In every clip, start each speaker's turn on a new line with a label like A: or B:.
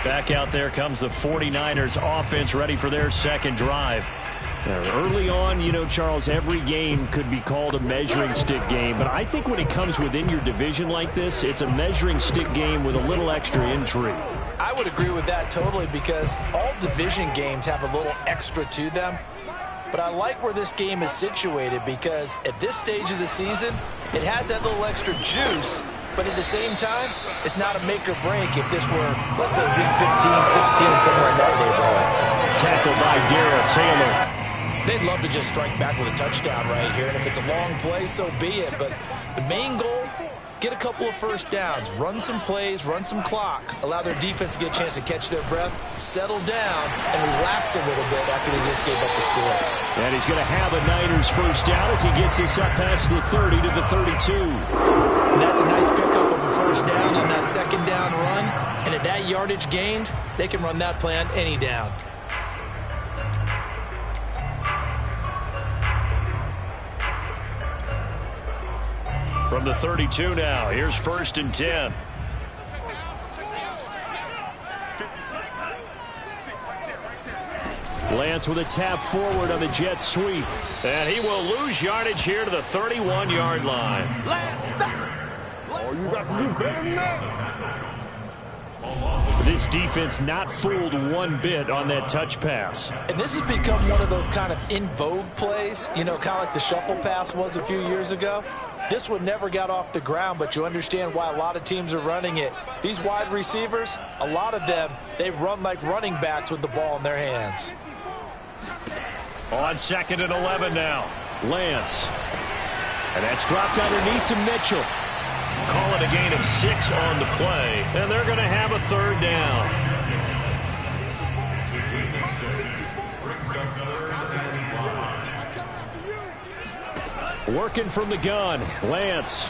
A: Back out there comes the 49ers offense ready for their second drive. Early on, you know, Charles, every game could be called a measuring stick game. But I think when it comes within your division like this, it's a measuring stick game with a little extra intrigue.
B: I would agree with that totally because all division games have a little extra to them. But I like where this game is situated because at this stage of the season, it has that little extra juice. But at the same time, it's not a make or break if this were, let's say, week 15, 16, somewhere in that neighborhood.
A: Tackled by Darrell Taylor.
B: They'd love to just strike back with a touchdown right here, and if it's a long play, so be it. But the main goal, get a couple of first downs, run some plays, run some clock, allow their defense to get a chance to catch their breath, settle down, and relax a little bit after they just gave up the score.
A: And he's going to have a Niners first down as he gets us up past the 30 to the 32.
B: And that's a nice pickup of a first down on that second down run. And at that yardage gained, they can run that play on any down.
A: From the 32 now, here's 1st and 10. Lance with a tap forward on the jet sweep. And he will lose yardage here to the 31-yard line.
C: Oh, you got to do better than that.
A: This defense not fooled one bit on that touch pass.
B: And this has become one of those kind of in vogue plays, you know, kind of like the shuffle pass was a few years ago. This one never got off the ground, but you understand why a lot of teams are running it. These wide receivers, a lot of them, they run like running backs with the ball in their hands.
A: On 2nd and 11 now, Lance. And that's dropped underneath to Mitchell. Call it a gain of 6 on the play, and they're going to have a 3rd down. Working from the gun, Lance.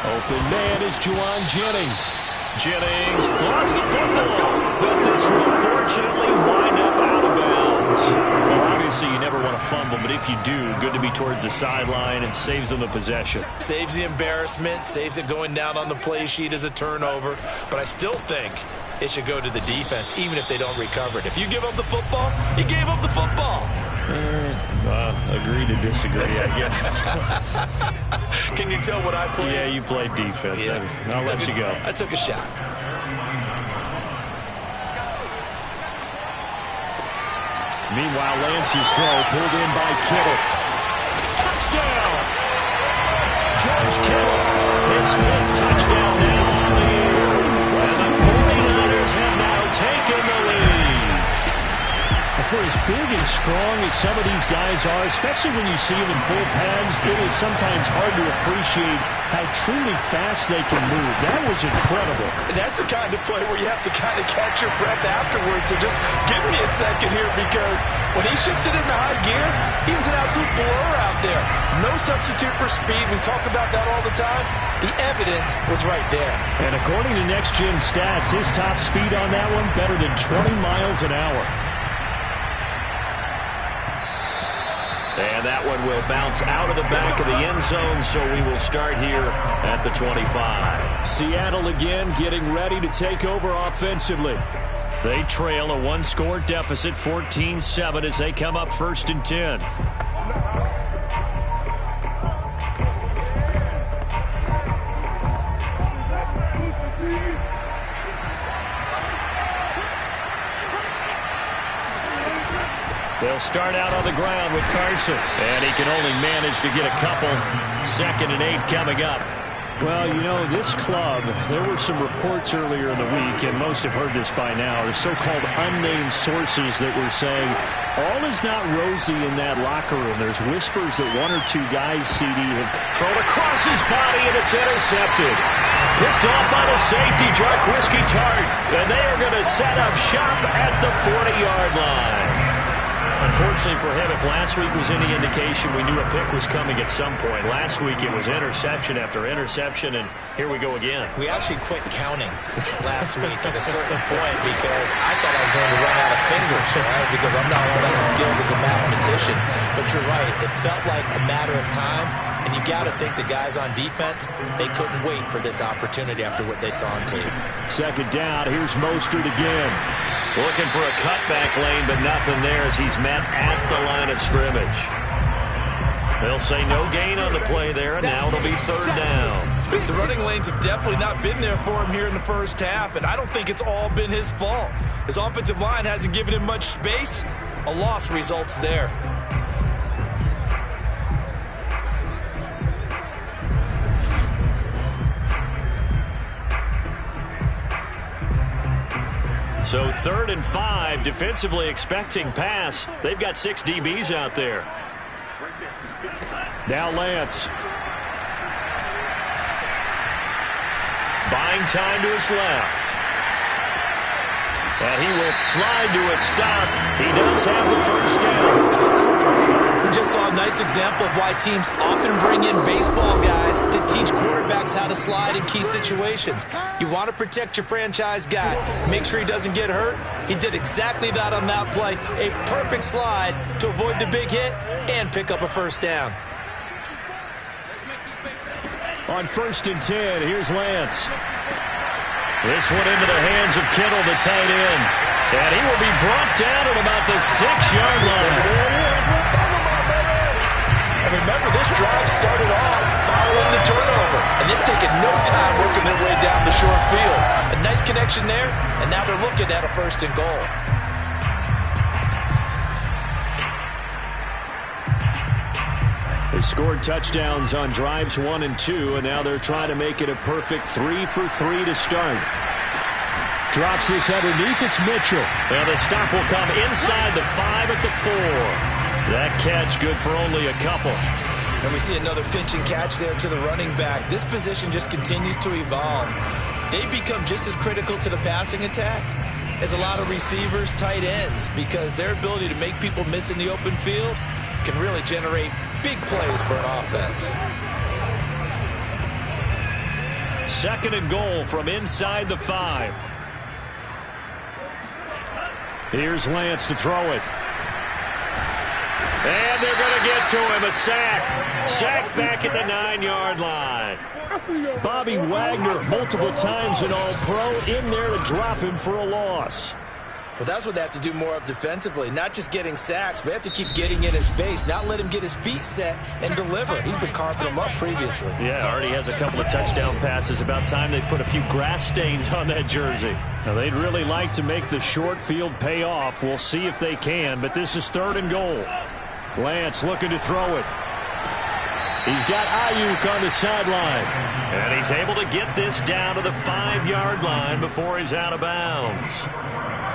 A: Open man is Juwan Jennings. Jennings lost the football, but this will fortunately wind up out of bounds. Well, obviously you never want to fumble, but if you do, good to be towards the sideline and saves them the possession.
B: Saves the embarrassment, saves it going down on the play sheet as a turnover, but I still think it should go to the defense, even if they don't recover it. If you give up the football, you gave up the football.
A: Agree to disagree, I guess.
B: Can you tell what I played?
A: Yeah, you played defense. Yeah. I'll let you go.
B: I took a shot.
A: Meanwhile, Lance's throw pulled in by Kittle. Touchdown! George Kittle, his 5th touchdown now on the year. And the 49ers have now taken the lead. For as big and strong as some of these guys are, especially when you see them in full pads, it is sometimes hard to appreciate how truly fast they can move. That was incredible.
B: And that's the kind of play where you have to kind of catch your breath afterwards. So just give me a second here, because when he shifted into high gear, he was an absolute blur out there. No substitute for speed. We talk about that all the time. The evidence was right there.
A: And according to Next Gen Stats, his top speed on that one better than 20 miles an hour. And that one will bounce out of the back of the end zone, so we will start here at the 25. Seattle again getting ready to take over offensively. They trail a 1-score deficit, 14-7, as they come up 1st and 10. They'll start out on the ground with Carson. And he can only manage to get a couple. 2nd and 8 coming up. Well, you know, this club, there were some reports earlier in the week, and most have heard this by now, the so-called unnamed sources that were saying all is not rosy in that locker room. There's whispers that 1 or 2 guys, CD, have thrown across his body, and it's intercepted. Picked off by the safety, Jarquiski Tart. And they are going to set up shop at the 40-yard line. Unfortunately for him, if last week was any indication, we knew a pick was coming at some point. Last week it was interception after interception, and here we go again.
B: We actually quit counting last week at a certain point because I thought I was going to run out of fingers, right? Because I'm not all that skilled as a mathematician. But you're right. It felt like a matter of time, and you got to think the guys on defense, they couldn't wait for this opportunity after what they saw on tape.
A: Second down. Here's Mostert again. Looking for a cutback lane, but nothing there as he's met at the line of scrimmage. They'll say no gain on the play there, and now it'll be third down.
B: The running lanes have definitely not been there for him here in the first half, and I don't think it's all been his fault. His offensive line hasn't given him much space. A loss results there.
A: So 3rd and 5, defensively expecting pass. They've got 6 DBs out there. Now Lance. Buying time to his left. And he will slide to a stop. He does have the first down.
B: We just saw a nice example of why teams often bring in baseball guys to teach quarterbacks how to slide in key situations. You want to protect your franchise guy. Make sure he doesn't get hurt. He did exactly that on that play. A perfect slide to avoid the big hit and pick up a first down.
A: On 1st and 10, here's Lance. This one into the hands of Kittle, the tight end. And he will be brought down at about the 6-yard line.
B: And remember, this drive started off following the turnover. And they've taken no time working their way down the short field. A nice connection there, and now they're looking at a 1st and goal.
A: They scored touchdowns on drives 1 and 2, and now they're trying to make it a perfect 3 for 3 to start. Drops this underneath. It's Mitchell. And the stop will come inside the 5 at the 4. That catch good for only a couple.
B: And we see another pitch and catch there to the running back. This position just continues to evolve. They become just as critical to the passing attack as a lot of receivers, tight ends, because their ability to make people miss in the open field can really generate big plays for an offense.
A: 2nd and goal from inside the 5. Here's Lance to throw it. And they're going to get to him. A sack. Sack back at the 9-yard line. Bobby Wagner, multiple times an All-Pro, in there to drop him for a loss.
B: Well, that's what they have to do more of defensively. Not just getting sacks, but they have to keep getting in his face. Not let him get his feet set and deliver. He's been carving them up previously.
A: Yeah, already has a couple of touchdown passes. About time they put a few grass stains on that jersey. Now, they'd really like to make the short field pay off. We'll see if they can, but this is 3rd and goal. Lance looking to throw it. He's got Ayuk on the sideline. And he's able to get this down to the 5-yard line before he's out of bounds.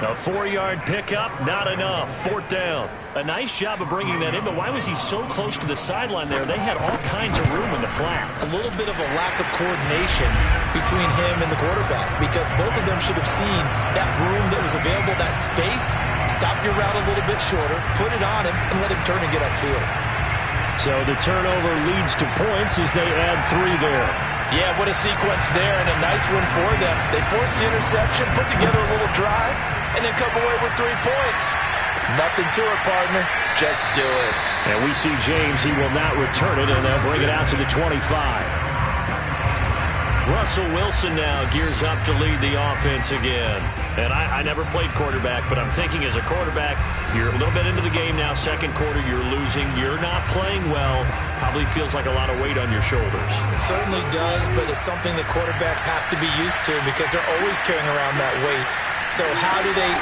A: A 4-yard pickup, not enough. 4th down. A nice job of bringing that in, but why was he so close to the sideline there? They had all kinds of room in the flat.
B: A little bit of a lack of coordination between him and the quarterback, because both of them should have seen that room that was available, that space. Stop your route a little bit shorter, put it on him, and let him turn and get upfield.
A: So the turnover leads to points as they add 3 there.
B: Yeah, what a sequence there, and a nice one for them. They forced the interception, put together a little drive, and then come away with 3 points. Nothing to it, partner. Just do it.
A: And we see James. He will not return it, and they'll bring it out to the 25. Russell Wilson now gears up to lead the offense again. And I never played quarterback, but I'm thinking as a quarterback, you're a little bit into the game now. 2nd quarter, you're losing. You're not playing well. Probably feels like a lot of weight on your shoulders.
B: It certainly does, but it's something that quarterbacks have to be used to because they're always carrying around that weight. So how do they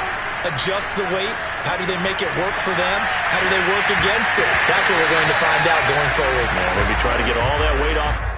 B: adjust the weight? How do they make it work for them? How do they work against it? That's what we're going to find out going forward.
A: Maybe try to get all that weight off.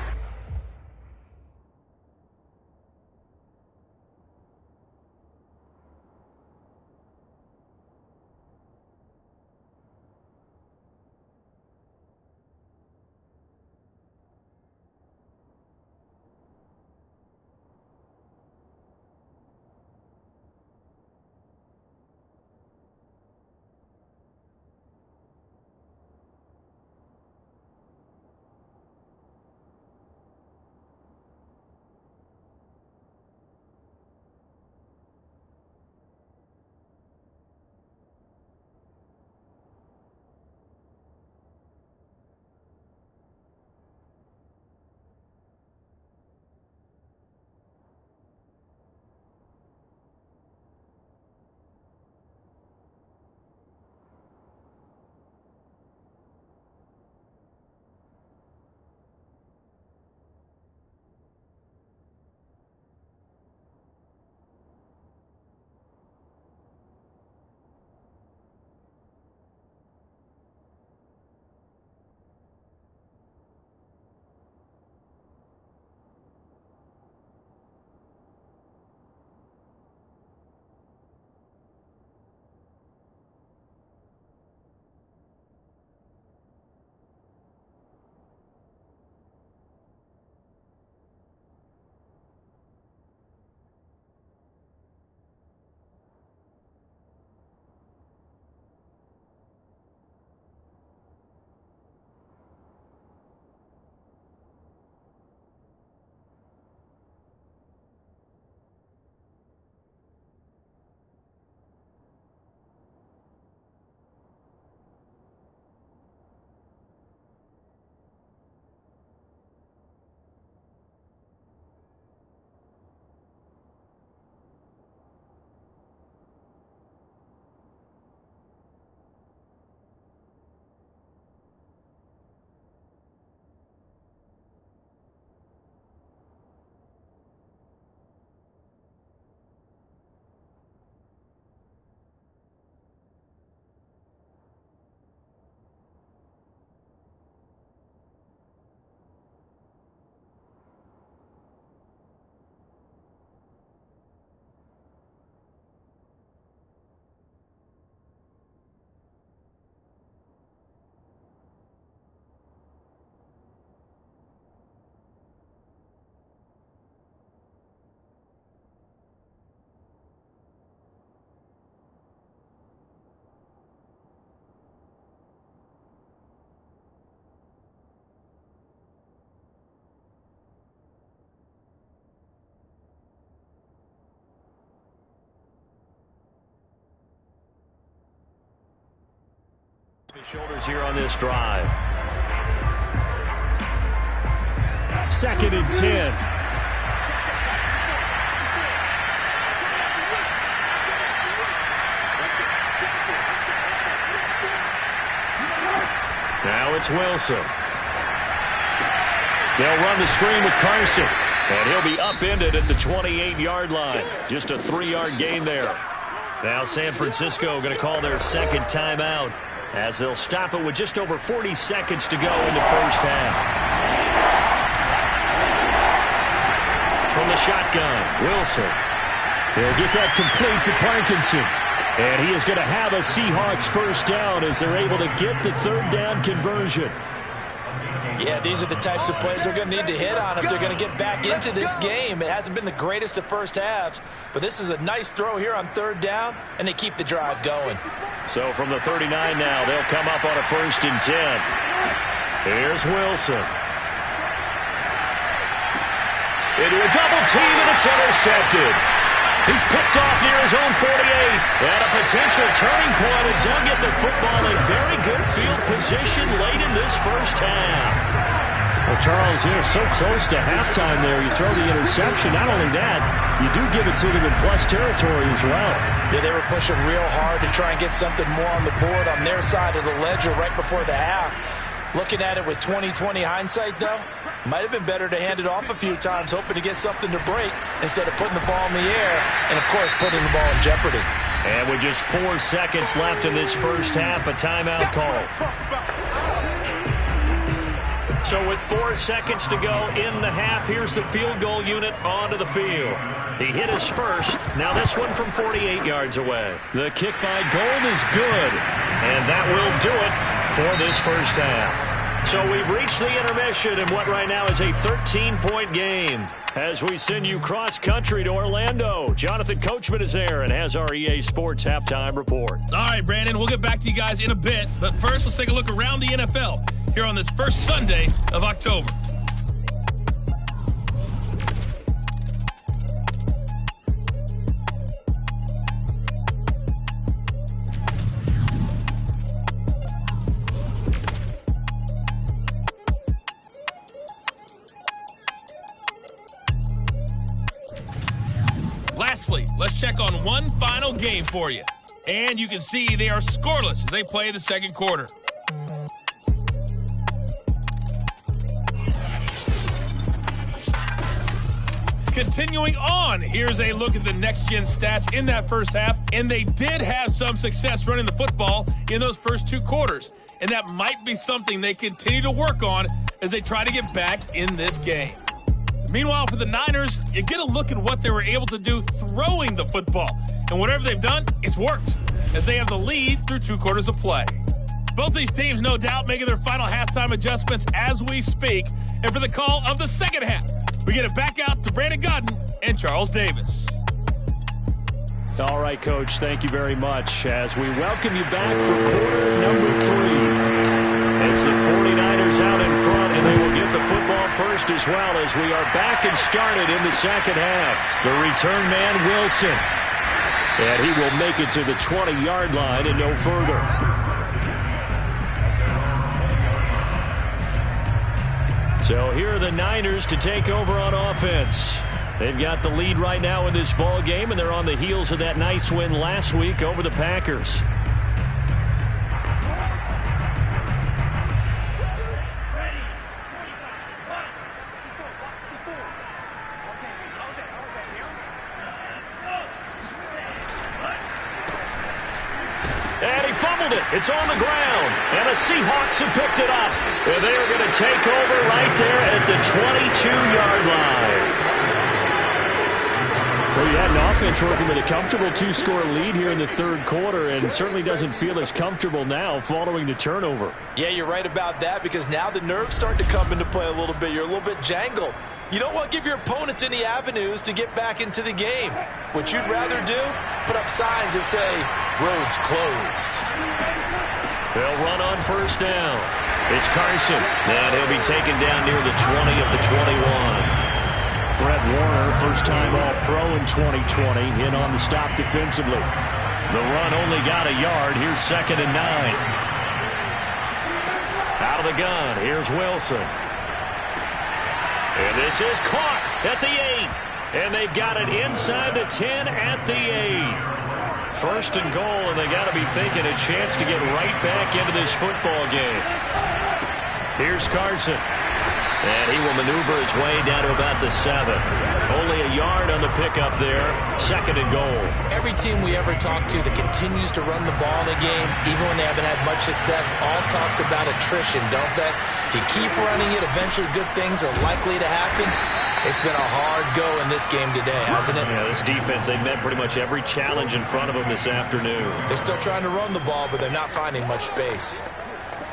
A: Shoulders here on this drive. 2nd and 10. Now it's Wilson. They'll run the screen with Carson. And he'll be upended at the 28-yard line. Just a 3-yard gain there. Now San Francisco going to call their second timeout as they'll stop it with just over 40 seconds to go in the first half. From the shotgun, Wilson. He'll get that complete to Parkinson. And he is going to have a Seahawks first down as they're able to get the 3rd down conversion.
B: Yeah, these are the types of plays they're going to need to hit on if they're going to get back into this game. It hasn't been the greatest of first halves, but this is a nice throw here on 3rd down, and they keep the drive going.
A: So from the 39 now, they'll come up on a 1st and 10. Here's Wilson. Into a double team, and it's intercepted. He's picked off near his own 48. And a potential turning point as he'll get the football in very good field position late in this first half. Well, Charles, you're so close to halftime there. You throw the interception. Not only that, you do give it to them in plus territory as well.
B: Yeah, they were pushing real hard to try and get something more on the board on their side of the ledger right before the half. Looking at it with 20/20 hindsight, though, might have been better to hand it off a few times, hoping to get something to break instead of putting the ball in the air and, of course, putting the ball in jeopardy.
A: And with just 4 seconds left in this first half, a timeout call. So with 4 seconds to go in the half, here's the field goal unit onto the field. He hit his first. Now this one from 48 yards away. The kick by Gold is good. And that will do it for this first half. So we've reached the intermission in what right now is a 13-point game. As we send you cross-country to Orlando, Jonathan Coachman is there and has our EA Sports halftime report.
D: All right, Brandon, we'll get back to you guys in a bit. But first, let's take a look around the NFL here on this first Sunday of October. Lastly, let's check on one final game for you. And you can see they are scoreless as they play the second quarter. Continuing on, here's a look at the next-gen stats in that first half, and they did have some success running the football in those first 2 quarters, and that might be something they continue to work on as they try to get back in this game. Meanwhile, for the Niners, you get a look at what they were able to do throwing the football, and whatever they've done, it's worked, as they have the lead through 2 quarters of play. Both these teams, no doubt, making their final halftime adjustments as we speak, and for the call of the second half, we get it back out to Brandon Godden and Charles Davis.
A: All right, Coach, thank you very much as we welcome you back for quarter number 3. It's the 49ers out in front, and they will get the football first as well as we are back and started in the second half. The return man, Wilson. And he will make it to the 20-yard line and no further. So here are the Niners to take over on offense. They've got the lead right now in this ball game, and they're on the heels of that nice win last week over the Packers. And he fumbled it. It's on the ground. And the Seahawks have picked it up. And they are going to take over right there at the 22-yard line. Well, you had an offense working with a comfortable 2-score lead here in the third quarter, and certainly doesn't feel as comfortable now following the turnover.
B: Yeah, you're right about that, because now the nerves start to come into play a little bit. You're a little bit jangled. You don't want to give your opponents any avenues to get back into the game. What you'd rather do, put up signs that say, roads closed.
A: They'll run on first down. It's Carson, and he'll be taken down near the 20 of the 21. Fred Warner, first-time All-Pro in 2020, in on the stop defensively. The run only got a yard. Here's 2nd and 9. Out of the gun, here's Wilson. And this is caught at the 8. And they've got it inside the 10 at the 8. First and goal, and they got to be thinking a chance to get right back into this football game. Here's Carson. And he will maneuver his way down to about the 7. Only a yard on the pickup there. Second and goal.
B: Every team we ever talk to that continues to run the ball in a game, even when they haven't had much success, all talks about attrition, don't they? If you keep running it, eventually good things are likely to happen. It's been a hard go in this game today, hasn't it?
A: Yeah, this defense, they met pretty much every challenge in front of them this afternoon.
B: They're still trying to run the ball, but they're not finding much space.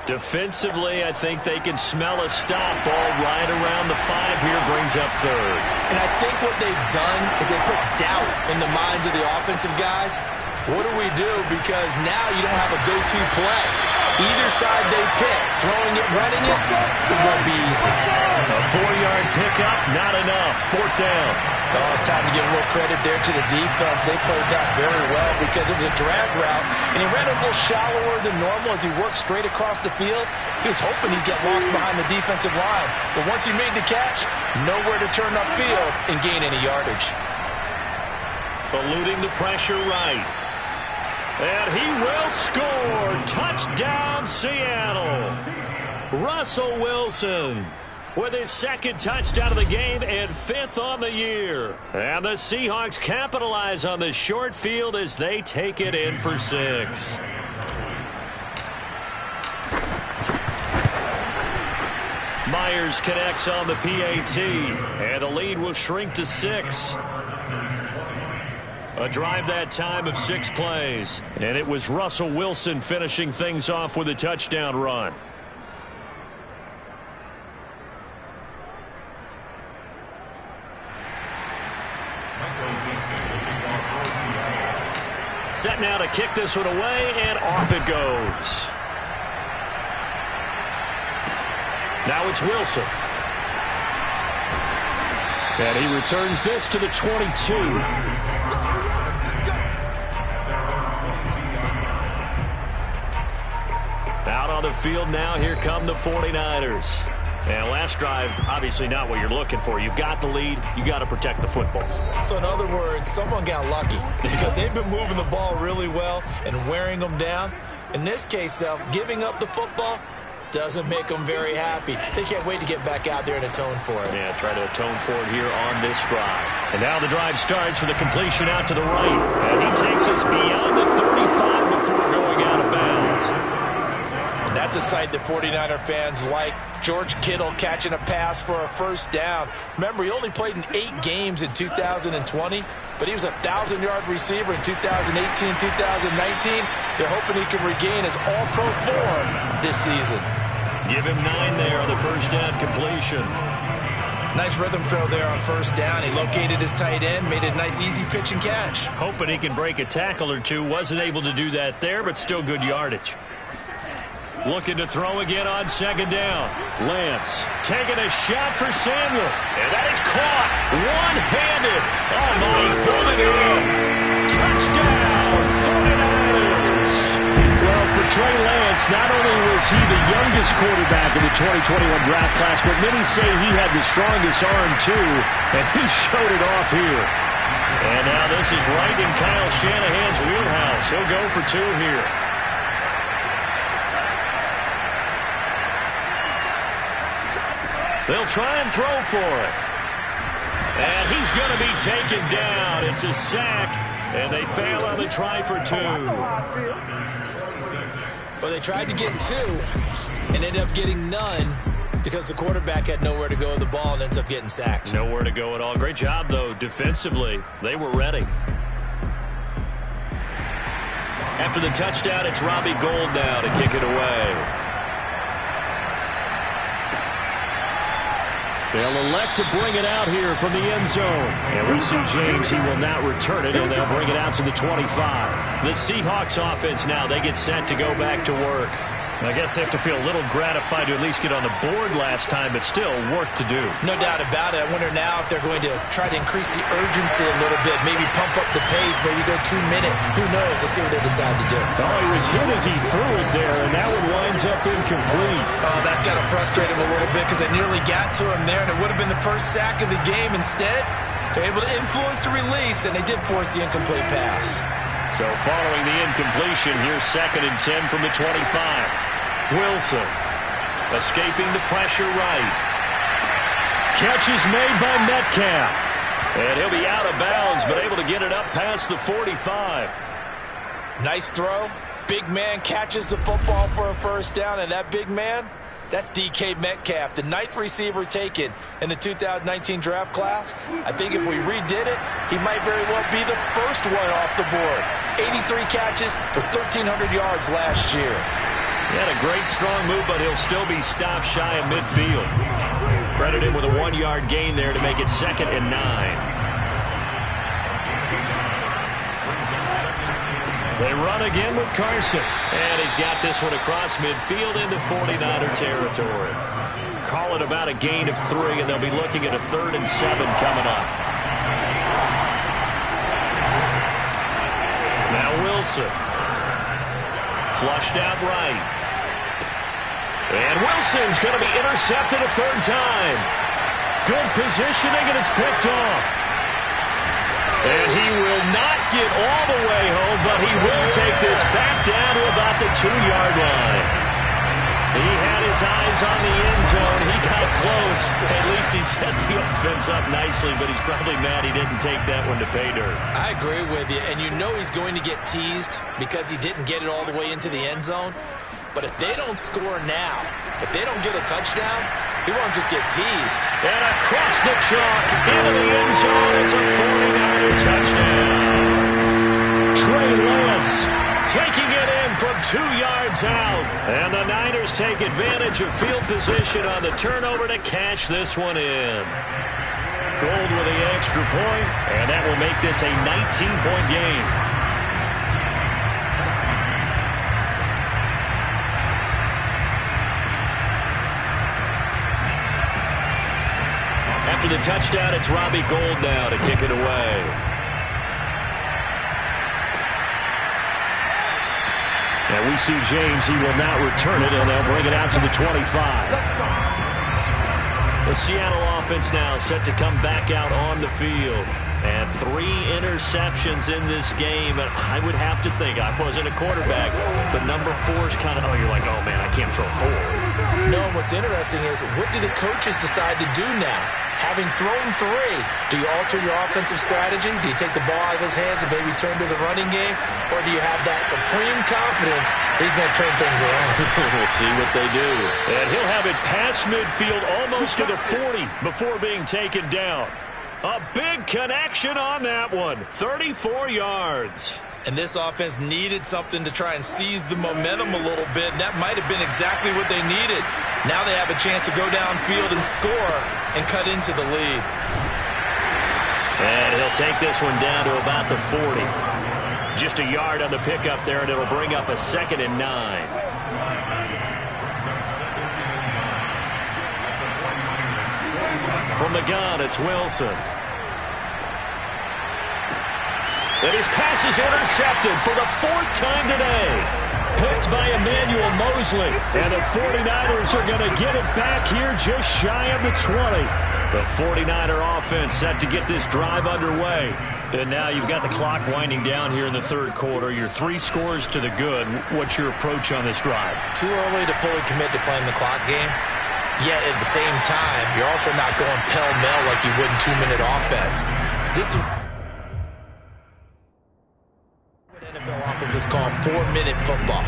A: Defensively, I think they can smell a stop. Ball right around the 5 here, brings up third.
B: And I think what they've done is they put doubt in the minds of the offensive guys. What do we do? Because now you don't have a go-to play. Either side they pick, throwing it, running it, it won't be easy.
A: A 4-yard pickup, not enough. Fourth down.
B: Oh, it's time to give a little credit there to the defense. They played that very well because it was a drag route, and he ran a little shallower than normal as he worked straight across the field. He was hoping he'd get lost behind the defensive line, but once he made the catch, nowhere to turn upfield and gain any yardage.
A: Eluding the pressure right. And he will score. Touchdown, Seattle. Russell Wilson with his second touchdown of the game and 5th on the year. And the Seahawks capitalize on the short field as they take it in for 6. Myers connects on the PAT, and the lead will shrink to 6. A drive that time of 6 plays, and it was Russell Wilson finishing things off with a touchdown run. Set now to kick this one away, and off it goes. Now it's Wilson. And he returns this to the 22. Out on the field now, here come the 49ers. And last drive, obviously not what you're looking for. You've got the lead. You got to protect the football.
B: So in other words, someone got lucky because they've been moving the ball really well and wearing them down. In this case, though, giving up the football doesn't make them very happy. They can't wait to get back out there and atone for it.
A: Yeah, try to atone for it here on this drive. And now the drive starts with a completion out to the right. And he takes us beyond the 35 before going out of bounds.
B: And that's a sight that 49er fans like. George Kittle catching a pass for a first down. Remember, he only played in 8 games in 2020, but he was a 1,000-yard receiver in 2018, 2019. They're hoping he can regain his all-pro form this season.
A: Give him 9 there on the first down completion.
B: Nice rhythm throw there on first down. He located his tight end, made it a nice easy pitch and catch.
A: Hoping he can break a tackle or two. Wasn't able to do that there, but still good yardage. Looking to throw again on second down. Lance taking a shot for Samuel. And that is caught one-handed. Oh, my, he pulled it in. Touchdown, 49ers.
D: Well, for Trey Lance, not only was he the youngest quarterback in the 2021 draft class, but many say he had the strongest arm, too, and he showed it off here.
A: And now this is right in Kyle Shanahan's wheelhouse. He'll go for 2 here. They'll try and throw for it. And he's going to be taken down. It's a sack, and they fail on the try for 2.
B: Well, they tried to get 2 and ended up getting none because the quarterback had nowhere to go with the ball and ends up getting sacked.
A: Nowhere to go at all. Great job, though, defensively. They were ready. After the touchdown, it's Robbie Gould now to kick it away.
D: They'll elect to bring it out here from the end zone.
A: And we see James, he will not return it, and they'll bring it out to the 25. The Seahawks offense now, they get set to go back to work. I guess they have to feel a little gratified to at least get on the board last time, but still work to do.
B: No doubt about it. I wonder now if they're going to try to increase the urgency a little bit, maybe pump up the pace, maybe go 2 minute. Who knows? Let's see what they decide to do.
A: Oh, he was hit as he threw it there, and that one winds up incomplete.
B: Oh, that's got to frustrate him a little bit because they nearly got to him there, and it would have been the first sack of the game. Instead, they're able to influence the release, and they did force the incomplete pass.
A: So following the incompletion, here's 2nd and 10 from the 25. Wilson escaping the pressure right. Catch is made by Metcalf. And he'll be out of bounds, but able to get it up past the 45.
B: Nice throw. Big man catches the football for a first down, and that big man, that's DK Metcalf, the 9th receiver taken in the 2019 draft class. I think if we redid it, he might very well be the first one off the board. 83 catches for 1,300 yards last year.
A: He had a great strong move, but he'll still be stopped shy of midfield. Credit him with a 1-yard gain there to make it 2nd and 9. They run again with Carson. And he's got this one across midfield into 49er territory. Call it about a gain of 3, and they'll be looking at a 3rd and 7 coming up. Now Wilson. Flushed out right. And Wilson's going to be intercepted a 3rd time. Good positioning, and it's picked off. And he will not get all the way home, but he will take this back down to about the 2-yard line. He had his eyes on the end zone. He got close. At least he set the offense up nicely, but he's probably mad he didn't take that one to pay dirt.
B: I agree with you, and you know he's going to get teased because he didn't get it all the way into the end zone. But if they don't score now, if they don't get a touchdown, he won't just get teased.
A: And across the chalk, into the end zone, it's a 49er touchdown. Trey Lance taking it in from 2 yards out. And the Niners take advantage of field position on the turnover to cash this one in. Gold with the extra point, and that will make this a 19-point game. After the touchdown, it's Robbie Gould now to kick it away. And we see James. He will not return it, and they'll bring it out to the 25. The Seattle offense now set to come back out on the field. And 3 interceptions in this game. And I would have to think, I wasn't a quarterback, but number 4 is kind of, you're like, oh, man, I can't throw 4.
B: No, what's interesting is, what do the coaches decide to do now? Having thrown 3, do you alter your offensive strategy? Do you take the ball out of his hands and maybe turn to the running game? Or do you have that supreme confidence that he's going to turn things around?
A: We'll see what they do. And he'll have it past midfield almost to the 40 before being taken down. A big connection on that one. 34 yards.
B: And this offense needed something to try and seize the momentum a little bit. And that might have been exactly what they needed. Now they have a chance to go downfield and score and cut into the lead.
A: And he'll take this one down to about the 40. Just a yard on the pickup there, and it'll bring up a 2nd and 9. From the gun, it's Wilson. And his pass is intercepted for the 4th time today. Picked by Emmanuel Mosley. And the 49ers are going to get it back here just shy of the 20. The 49er offense set to get this drive underway. And now you've got the clock winding down here in the 3rd quarter. You're 3 scores to the good. What's your approach on this drive?
B: Too early to fully commit to playing the clock game. Yet at the same time, you're also not going pell-mell like you would in 2-minute offense. This is what NFL offense is called 4-minute football.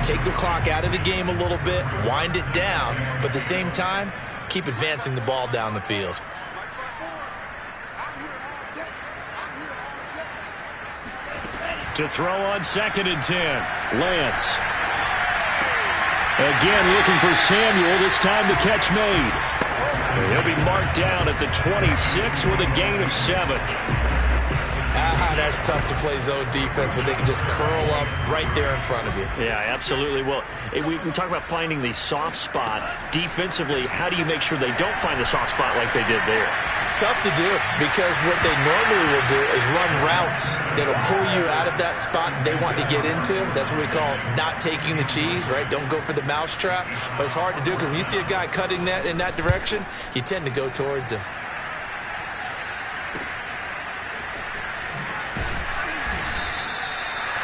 B: Take the clock out of the game a little bit, wind it down, but at the same time, keep advancing the ball down the field.
A: To throw on 2nd and 10. Lance. Again looking for Samuel, this time the catch made. And he'll be marked down at the 26 with a gain of 7.
B: That's tough to play zone defense when they can just curl up right there in front of you.
E: Yeah, absolutely. Well, we talk about finding the soft spot. Defensively, how do you make sure they don't find the soft spot like they did there?
B: Tough to do, because what they normally will do is run routes that'll pull you out of that spot they want to get into. That's what we call not taking the cheese, right? Don't go for the mousetrap. But it's hard to do because when you see a guy cutting that in that direction, you tend to go towards him.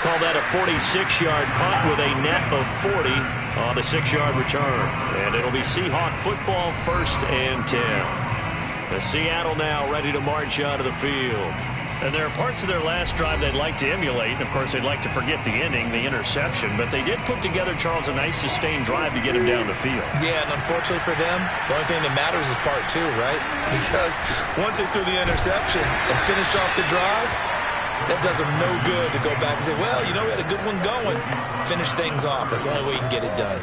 E: Call that a 46-yard punt with a net of 40 on the 6-yard return. And it'll be Seahawk football, 1st and 10. The Seattle now ready to march out of the field. And there are parts of their last drive they'd like to emulate. And, of course, they'd like to forget the ending, the interception. But they did put together, Charles, a nice sustained drive to get him down the field.
B: Yeah, and unfortunately for them, the only thing that matters is part 2, right? Because once they threw the interception and finished off the drive, that does them no good to go back and say, well, you know, we had a good one going. Finish things off. That's the only way you can get it done.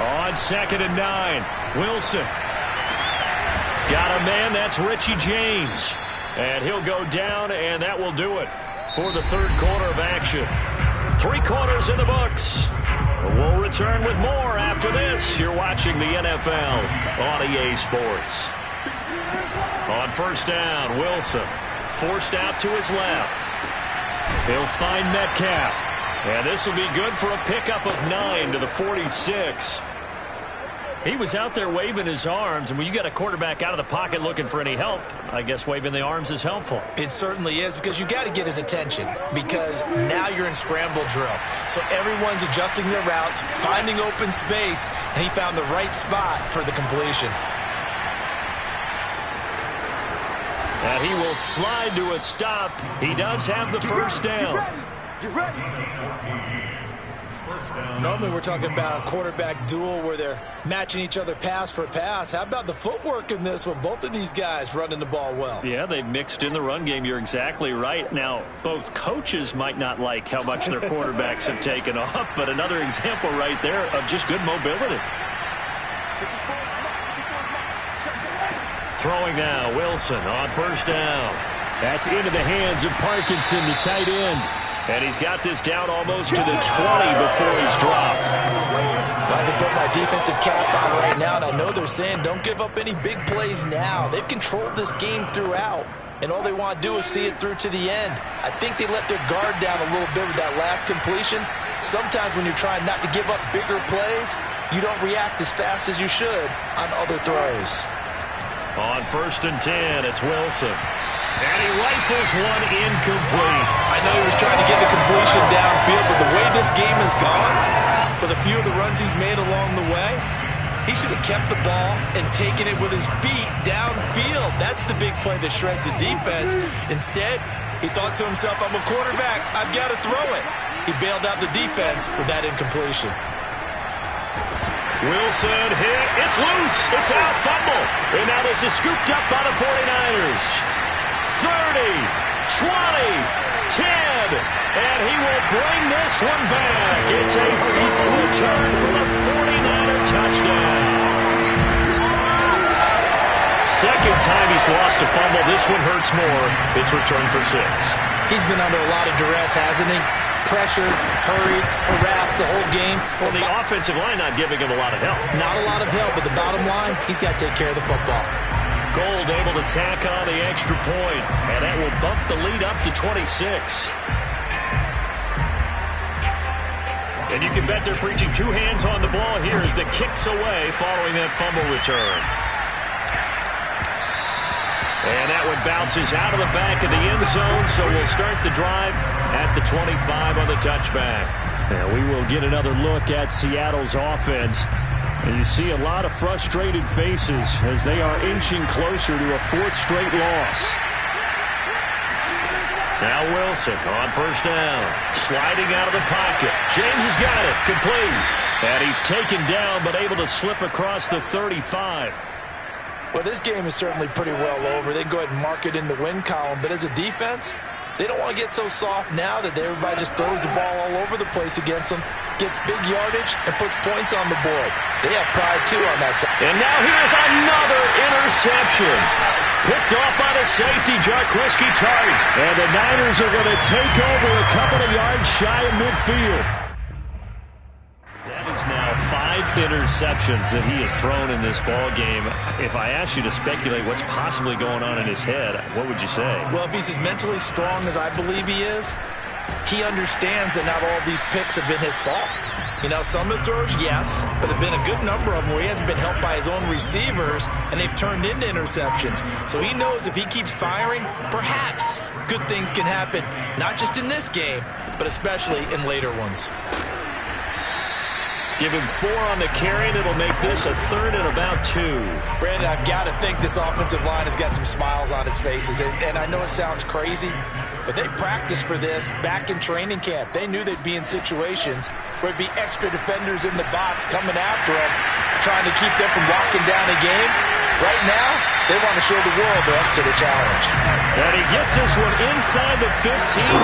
E: On 2nd and 9, Wilson. Got a man, that's Richie James. And he'll go down, and that will do it for the 3rd quarter of action. 3 quarters in the books. We'll return with more after this. You're watching the NFL on EA Sports. On 1st down, Wilson forced out to his left. He'll find Metcalf. And this will be good for a pickup of 9 to the 46. He was out there waving his arms, and when you got a quarterback out of the pocket looking for any help, I guess waving the arms is helpful.
B: It certainly is, because you got to get his attention, because now you're in scramble drill. So everyone's adjusting their routes, finding open space, and he found the right spot for the completion.
E: And he will slide to a stop. He does have the first down.
C: Get ready.
B: Normally we're talking about a quarterback duel where they're matching each other pass for pass. How about the footwork in this one? Both of these guys running the ball well.
E: Yeah, they've mixed in the run game. You're exactly right. Now, both coaches might not like how much their quarterbacks have taken off, but another example right there of just good mobility. Throwing now, Wilson on 1st down. That's into the hands of Parkinson, the tight end. And he's got this down almost to the 20 before he's dropped.
B: I can put my defensive cap on right now, and I know they're saying don't give up any big plays now. They've controlled this game throughout, and all they want to do is see it through to the end. I think they let their guard down a little bit with that last completion. Sometimes when you're trying not to give up bigger plays, you don't react as fast as you should on other throws.
E: On 1st and 10, it's Wilson. And he rifles one incomplete.
B: I know he was trying to get the completion downfield, but the way this game has gone, with a few of the runs he's made along the way, he should have kept the ball and taken it with his feet downfield. That's the big play that shreds the defense. Instead, he thought to himself, I'm a quarterback, I've got to throw it. He bailed out the defense with that incompletion.
E: Wilson hit. It's loose. It's out. Fumble. And now this is scooped up by the 49ers. 30, 20, 10, and he will bring this one back. It's a fumble return for the 49er touchdown. Second time he's lost a fumble. This one hurts more. It's returned for 6.
B: He's been under a lot of duress, hasn't he? Pressured, hurried, harassed the whole game.
E: Well, the offensive line not giving him a lot of help.
B: Not a lot of help, but the bottom line, he's got to take care of the football.
E: Gold able to tack on the extra point, and that will bump the lead up to 26. And you can bet they're preaching 2 hands on the ball here as the kick's away following that fumble return. And that one bounces out of the back of the end zone, so we'll start the drive at the 25 on the touchback. Now we will get another look at Seattle's offense. And you see a lot of frustrated faces as they are inching closer to a 4th straight loss. Now Wilson on 1st down. Sliding out of the pocket. James has got it. Complete. And he's taken down but able to slip across the 35.
B: Well, this game is certainly pretty well over. They can go ahead and mark it in the win column. But as a defense, They don't want to get so soft now that everybody just throws the ball all over the place against them, gets big yardage, and puts points on the board. They have pride, too, on that side.
E: And now here's another interception. Picked off by the safety, Jarquiski Tart. And the Niners are going to take over a couple of yards shy of midfield. That is now 5 interceptions that he has thrown in this ball game. If I asked you to speculate what's possibly going on in his head, what would you say?
B: Well, if he's as mentally strong as I believe he is, he understands that not all these picks have been his fault. You know, some of the throws, yes, but there have been a good number of them where he hasn't been helped by his own receivers, and they've turned into interceptions. So he knows if he keeps firing, perhaps good things can happen, not just in this game, but especially in later ones.
E: Give him 4 on the carry, and it'll make this a 3rd and about 2.
B: Brandon, I've got to think this offensive line has got some smiles on its faces. And I know it sounds crazy, but they practiced for this back in training camp. They knew they'd be in situations where it'd be extra defenders in the box coming after them, trying to keep them from locking down a game. Right now, they want to show the world they're up to the challenge.
E: And he gets this one inside the 15,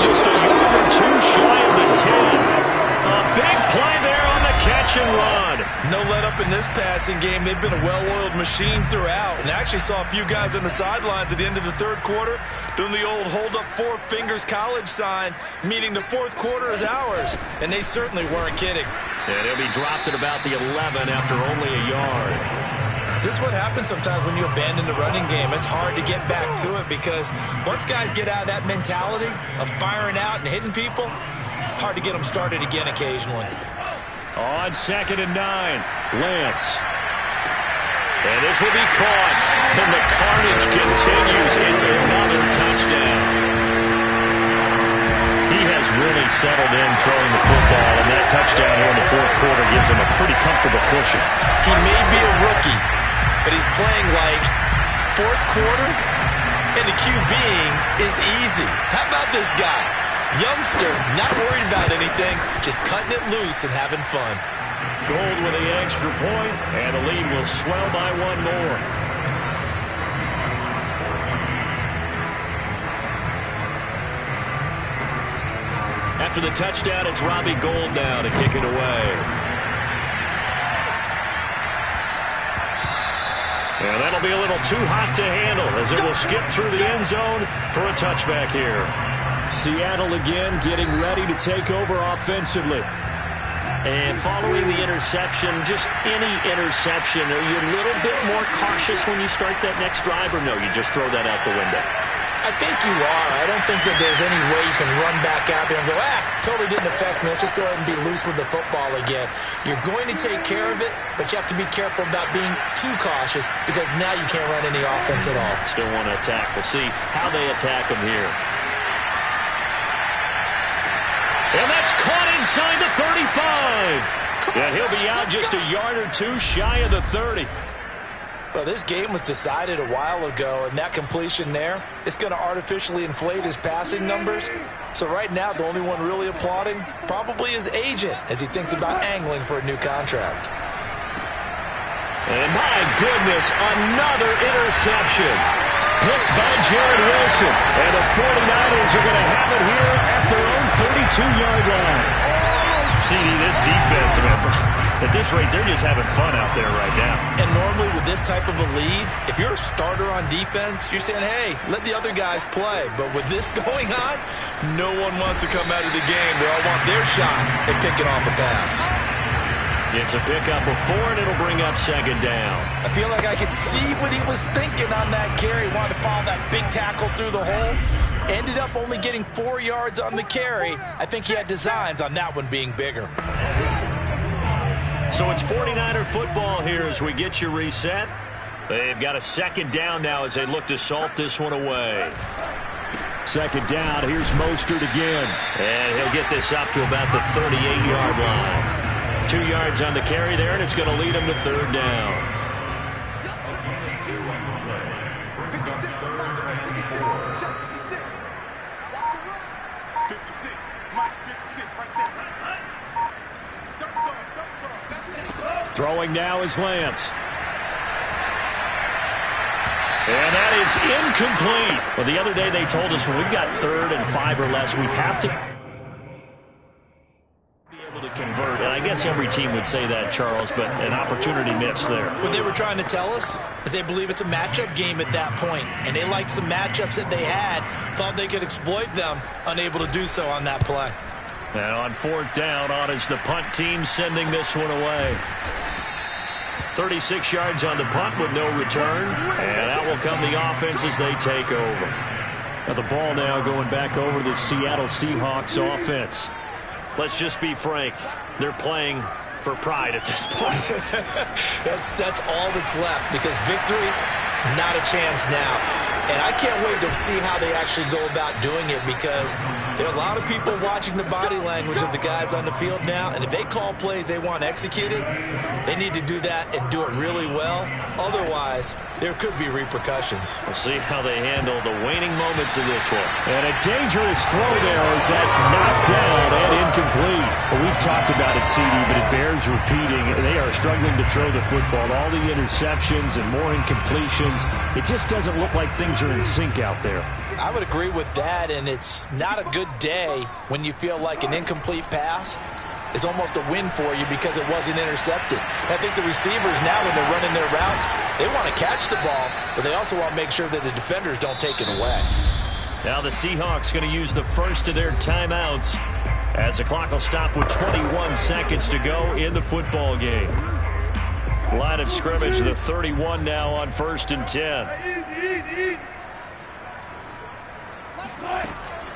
E: just a yard or 2 shy of the 10. A big play there on the catch and run.
B: No let up in this passing game. They've been a well-oiled machine throughout. And I actually saw a few guys on the sidelines at the end of the 3rd quarter doing the old hold up 4 fingers college sign, meaning the 4th quarter is ours. And they certainly weren't kidding.
E: And he'll be dropped at about the 11 after only a yard.
B: This is what happens sometimes when you abandon the running game. It's hard to get back to it because once guys get out of that mentality of firing out and hitting people, hard to get them started again occasionally.
E: On 2nd and 9, Lance. And this will be caught. And the carnage continues. It's another touchdown. He has really settled in throwing the football, and that touchdown here in the 4th quarter gives him a pretty comfortable cushion.
B: He may be a rookie, but he's playing like 4th quarter, and the QBing is easy. How about this guy? Youngster, not worried about anything, just cutting it loose and having fun.
E: Gold with the extra point, and the lead will swell by 1 more. After the touchdown, it's Robbie Gould now to kick it away. And that'll be a little too hot to handle as it will skip through the end zone for a touchback here. Seattle again getting ready to take over offensively. And following the interception, just any interception, are you a little bit more cautious when you start that next drive, or no, you just throw that out the window?
B: I think you are. I don't think that there's any way you can run back out there and go, totally didn't affect me. Let's just go ahead and be loose with the football again. You're going to take care of it, but you have to be careful about being too cautious because now you can't run any offense at all.
E: Still want to attack. We'll see how they attack him here. And that's caught inside the 35. And he'll be out just a yard or 2 shy of the 30.
B: Well, this game was decided a while ago, and that completion there, it's going to artificially inflate his passing numbers. So right now, the only one really applauding probably his agent as he thinks about angling for a new contract.
E: And my goodness, another interception. Picked by Jared Wilson. And the 49ers are going to have it here at their own 32-yard line. CD, this defense, at this rate, they're just having fun out there right now.
B: And normally with this type of a lead, if you're a starter on defense, you're saying, hey, let the other guys play. But with this going on, no one wants to come out of the game. They all want their shot at picking off a pass.
E: It's a pickup of 4, and it'll bring up 2nd down.
B: I feel like I could see what he was thinking on that carry. He wanted to follow that big tackle through the hole. Ended up only getting 4 yards on the carry. I think he had designs on that one being bigger.
E: So it's 49er football here as we get you reset. They've got a 2nd down now as they look to salt this one away. 2nd down, here's Mostert again. And he'll get this up to about the 38-yard line. 2 yards on the carry there, and it's going to lead him to 3rd down. Throwing now is Lance. And that is incomplete. Well, the other day they told us when we've got 3rd and 5 or less, we have to be able to convert. And I guess every team would say that, Charles, but an opportunity missed there.
B: What they were trying to tell us is they believe it's a matchup game at that point, and they liked some matchups that they had, thought they could exploit them, unable to do so on that play.
E: And on 4th down, on is the punt team sending this one away. 36 yards on the punt with no return, and out will come the offense as they take over. Now the ball now going back over to the Seattle Seahawks offense. Let's just be frank, they're playing for pride at this point.
B: That's all that's left, because victory, not a chance now. And I can't wait to see how they actually go about doing it, because there are a lot of people watching the body language of the guys on the field now, and if they call plays they want executed, they need to do that and do it really well. Otherwise, there could be repercussions.
E: We'll see how they handle the waning moments of this one. And a dangerous throw there as that's knocked down and incomplete. Well, we've talked about it, CD, but it bears repeating. They are struggling to throw the football. All the interceptions and more incompletions. It just doesn't look like things are in sync out there.
B: I would agree with that, and it's not a good day when you feel like an incomplete pass is almost a win for you because it wasn't intercepted. I think the receivers now, when they're running their routes, they want to catch the ball, but they also want to make sure that the defenders don't take it away.
E: Now the Seahawks going to use the first of their timeouts as the clock will stop with 21 seconds to go in the football game. Line of scrimmage, the 31 now on 1st and 10.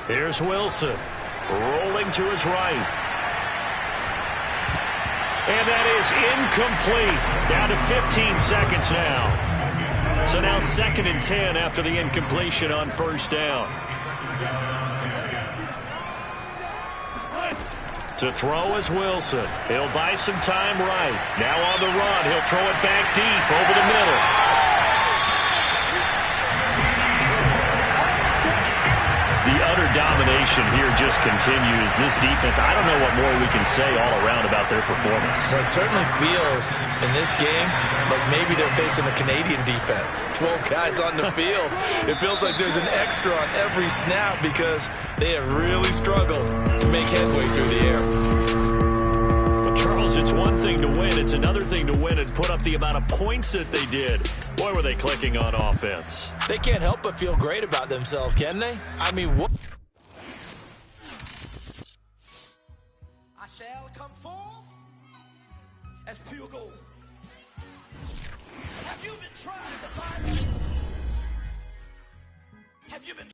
E: Here's Wilson, rolling to his right. And that is incomplete. Down to 15 seconds now. So now 2nd and 10 after the incompletion on 1st down. To throw is Wilson. He'll buy some time right. Now on the run. He'll throw it back deep over the middle. The utter domination here just continues. This defense, I don't know what more we can say all around about their performance.
B: Well, it certainly feels in this game like maybe they're facing a Canadian defense. 12 guys on the field. It feels like there's an extra on every snap because they have really struggled to make headway through the air.
E: Well, Charles, it's one thing to win. It's another thing to win and put up the amount of points that they did. Boy, were they clicking on offense.
B: They can't help but feel great about themselves, can they? I mean, what?
F: I shall come forth as pure gold. Have you been trying to find me? Have you been